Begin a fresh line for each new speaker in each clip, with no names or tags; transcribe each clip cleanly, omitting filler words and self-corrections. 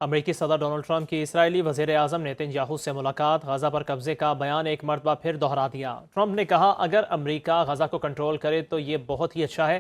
امریکی صدر Donald Trump کی اسرائیلی وزیر اعظم نیتن سے ملاقات، غزہ پر قبضے کا بیان ایک مرتبہ پھر دہرا دیا۔ ٹرمپ نے کہا اگر امریکہ غزہ کو کنٹرول کرے تو یہ بہت ہی اچھا ہے۔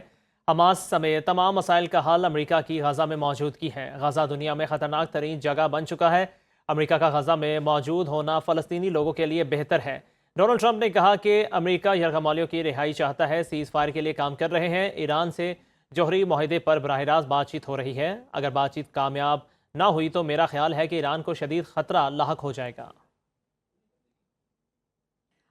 حماس سمیت تمام مسائل کا حل امریکہ کی غزہ میں موجودگی ہے۔ غزہ دنیا میں خطرناک ترین جگہ بن چکا ہے۔ امریکہ کا غزہ میں موجود ہونا فلسطینی لوگوں کے لیے بہتر ہے۔ ڈونلڈ ٹرمپ نے کہا کہ امریکہ یرغمالیوں کی رہائی چاہتا ہے، سیز فائر کے لیے کام کر رہے ہیں۔ ایران سے جوہری معاہدے پر براہ راست بات چیت ہو رہی ہے۔ اگر بات چیت کامیاب نہ ہوئی تو میرا خیال ہے کہ ایران کو شدید خطرہ لاحق ہو جائے گا۔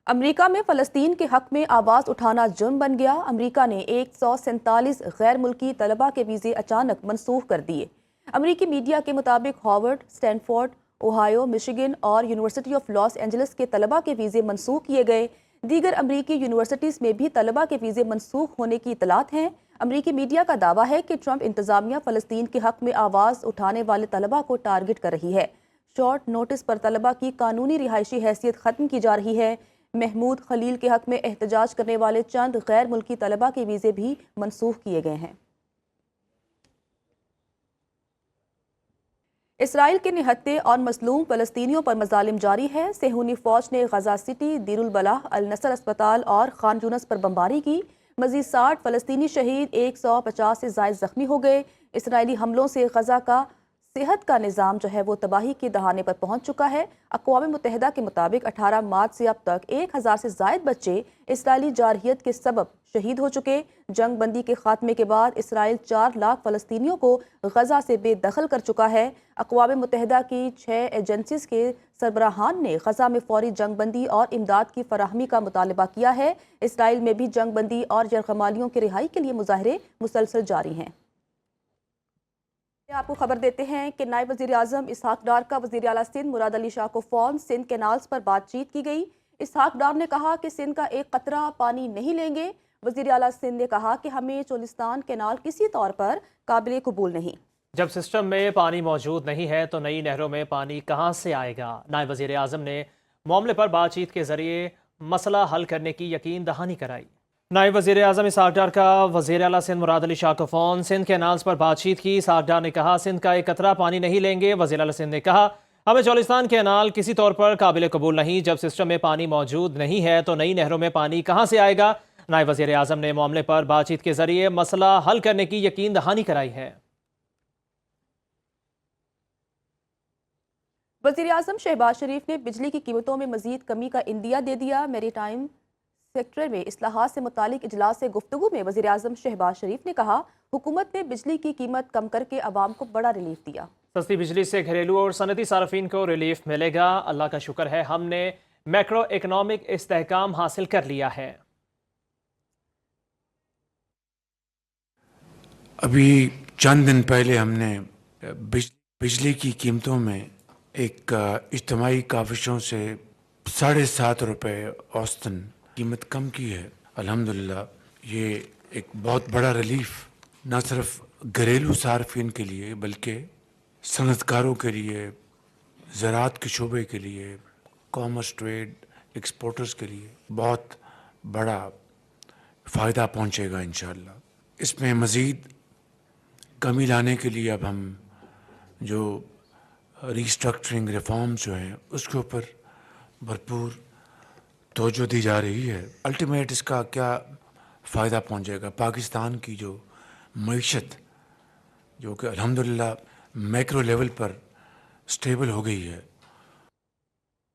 امریکہ میں فلسطین کے حق میں آواز اٹھانا جرم بن گیا۔ امریکہ نے 147 غیر ملکی طلبہ کے ویزے اچانک منسوخ کر دیے۔ امریکی میڈیا کے مطابق ہارورڈ، اسٹینفورڈ، اوہایو، مشیگن اور یونیورسٹی آف لاس اینجلس کے طلبہ کے ویزے منسوخ کیے گئے۔ دیگر امریکی یونیورسٹیز میں بھی طلبہ کے ویزے منسوخ ہونے کی اطلاعات ہیں۔ امریکی میڈیا کا دعویٰ ہے کہ ٹرمپ انتظامیہ فلسطین کے حق میں آواز اٹھانے والے طلبہ کو ٹارگٹ کر رہی ہے۔ شارٹ نوٹس پر طلبہ کی قانونی رہائشی حیثیت ختم کی جا رہی ہے۔ محمود خلیل کے حق میں احتجاج کرنے والے چند غیر ملکی طلبہ کے ویزے بھی منسوخ کیے گئے ہیں۔ اسرائیل کے نہتے اور مظلوم فلسطینیوں پر مظالم جاری ہے۔ صہیونی فوج نے غزہ سٹی، دیر البلح، النصر اسپتال اور خان یونس پر بمباری کی۔ مزید 60 فلسطینی شہید، 150 سے زائد زخمی ہو گئے۔ اسرائیلی حملوں سے غزہ کا صحت کا نظام وہ تباہی کے دہانے پر پہنچ چکا ہے۔ اقوام متحدہ کے مطابق 18 مارچ سے اب تک 1000 سے زائد بچے اسرائیلی جارحیت کے سبب شہید ہو چکے۔ جنگ بندی کے خاتمے کے بعد اسرائیل 4 لاکھ فلسطینیوں کو غزہ سے بے دخل کر چکا ہے۔ اقوام متحدہ کی 6 ایجنسیز کے سربراہان نے غزہ میں فوری جنگ بندی اور امداد کی فراہمی کا مطالبہ کیا ہے۔ اسرائیل میں بھی جنگ بندی اور یرغمالیوں کی رہائی کے لیے مظاہرے مسلسل جاری ہیں۔ آپ کو خبر دیتے ہیں کہ نائب وزیر اعظم اسحاق ڈار کا وزیر اعلیٰ سندھ مراد علی شاہ کو فون سندھ کینالز پر بات چیت کی گئی۔ اسحاق ڈار نے کہا کہ سندھ کا ایک قطرہ پانی نہیں لیں گے۔ وزیر اعلیٰ سندھ نے کہا کہ ہمیں چولستان کینال کسی طور پر قابل قبول نہیں۔
جب سسٹم میں پانی موجود نہیں ہے تو نئی نہروں میں پانی کہاں سے آئے گا؟ نائب وزیر اعظم نے معاملے پر بات چیت کے ذریعے مسئلہ حل کرنے کی یقین دہانی کرائی۔ نائب وزیر اعظم اسحاق ڈار کا وزیر اعلیٰ سندھ مراد علی شاہ کو فون سندھ کینالز پر بات چیت کی۔ اسحاق ڈار نے کہا سندھ کا ایک قطرہ پانی نہیں لیں گے۔ وزیر اعلیٰ سندھ نے کہا ہمیں چولستان کینال کسی طور پر قابل قبول نہیں۔ جب سسٹم میں پانی موجود نہیں ہے تو نئی نہروں میں پانی کہاں سے آئے گا؟ نائب وزیر اعظم نے معاملے پر بات چیت کے ذریعے مسئلہ حل کرنے کی یقین دہانی کرائی ہے۔
وزیر اعظم شہباز شریف نے بجلی کی قیمتوں میں مزید کمی کا عندیہ دے دیا۔ میری ٹائم سیکٹر میں اصلاحات سے متعلق اجلاس سے گفتگو میں وزیر اعظم شہباز شریف نے کہا حکومت نے بجلی کی قیمت کم کر کے عوام کو بڑا ریلیف دیا۔
سستی بجلی سے گھریلو اور صنعتی صارفین کو ریلیف ملے گا۔ اللہ کا شکر ہے ہم نے میکرو اکنامک استحکام حاصل کر لیا ہے۔
ابھی چند دن پہلے ہم نے بجلی کی قیمتوں میں ایک اجتماعی کاوشوں سے 7.5 روپے اوسطاً قیمت کم کی ہے۔ الحمدللہ یہ ایک بہت بڑا ریلیف نہ صرف گھریلو صارفین کے لیے بلکہ صنعت کاروں کے لیے، زراعت کے شعبے کے لیے، کامرس ٹریڈ ایکسپورٹرز کے لیے بہت بڑا فائدہ پہنچے گا انشاءاللہ۔ اس میں مزید کمی لانے کے لیے اب ہم جو ریسٹرکچرنگ ریفارمز جو ہیں اس کے اوپر بھرپور توجہ دی جا رہی ہے۔ الٹیمیٹ اس کا کیا فائدہ پہنچے گا؟ پاکستان کی جو معیشت جو کہ الحمدللہ میکرو لیول پر سٹیبل ہو گئی ہے،